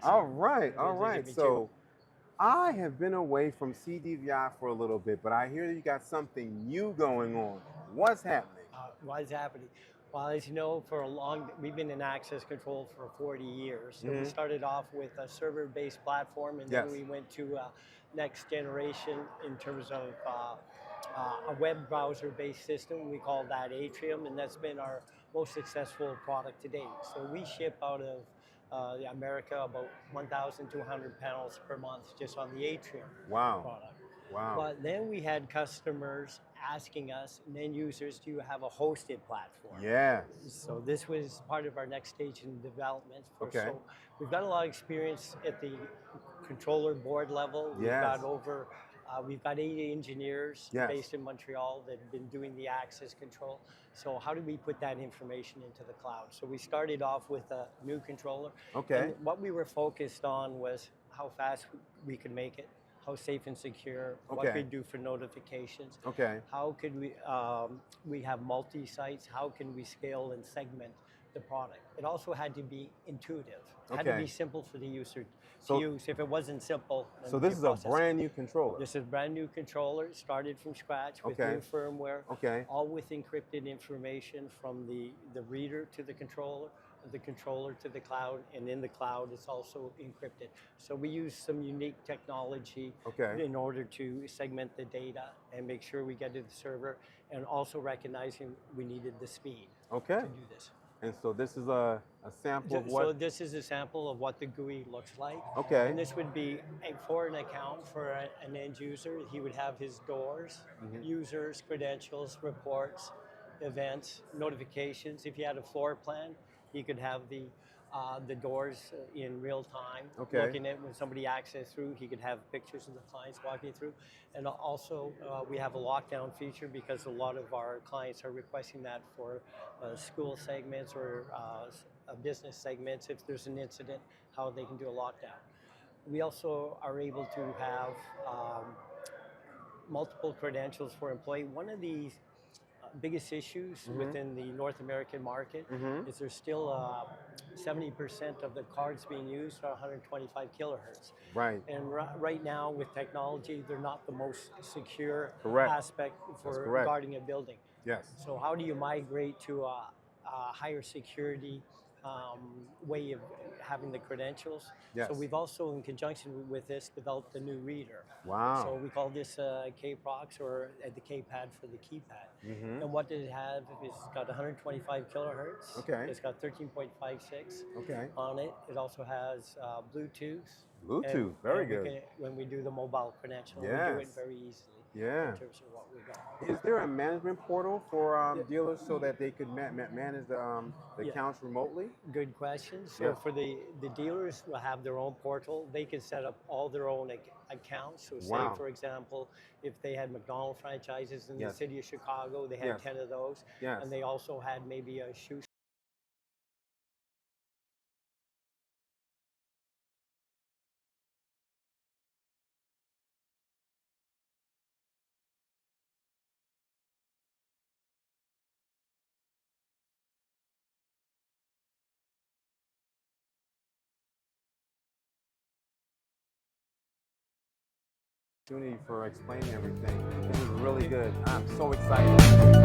All right. So I have been away from CDVI for a little bit, but I hear you got something new going on. What's happening? What's happening? Well, as you know, we've been in access control for 40 years. So we started off with a server-based platform, and then we went to next generation in terms of a web browser-based system. We call that ATRIUM, and that's been our most successful product to date. So we ship out of America about 1,200 panels per month just on the ATRIUM product. Wow. But then we had customers asking us, and end users, do you have a hosted platform? Yes. So this was part of our next stage in development. Okay. So we've got a lot of experience at the controller board level. We've got 80 engineers based in Montreal that have been doing the access control. So how do we put that information into the cloud? So we started off with a new controller. Okay. And what we were focused on was how fast we could make it, how safe and secure, what we do for notifications. How could we have multi-sites, how can we scale and segment the product? It also had to be intuitive. It had to be simple for the user to use. If it wasn't simple, so this is a brand new controller. This is a brand new controller, started from scratch with new firmware, all with encrypted information from the reader to the controller to the cloud, and in the cloud it's also encrypted. So we use some unique technology in order to segment the data and make sure we get to the server, and also recognizing we needed the speed to do this. And so this is a sample of what? So this is a sample of what the GUI looks like. And this would be for an account for an end user. He would have his doors, users, credentials, reports, events, notifications. If you had a floor plan, you could have the doors in real time, looking at when somebody accessed through. He could have pictures of the clients walking through. And also we have a lockdown feature because a lot of our clients are requesting that for school segments or business segments. If there's an incident, how they can do a lockdown. We also are able to have multiple credentials for employee. One of the biggest issues within the North American market is there's still 70% of the cards being used are 125 kilohertz. And right now with technology, they're not the most secure aspect for guarding a building. So how do you migrate to a higher security way of having the credentials? So we've also, in conjunction with this, developed a new reader. So we call this K-Prox, or the K-Pad for the keypad. And what does it have? It's got 125 kilohertz. It's got 13.56 on it. It also has Bluetooth. Very good. When we do the mobile credential, we do it very easily. In terms of what we got. Is there a management portal for dealers so that they could manage the accounts remotely? Good question. So for the dealers will have their own portal. They can set up all their own accounts. So say, for example, if they had McDonald's franchises in the city of Chicago, they had 10 of those. And they also had maybe a shoe For explaining everything. This is really good. I'm so excited.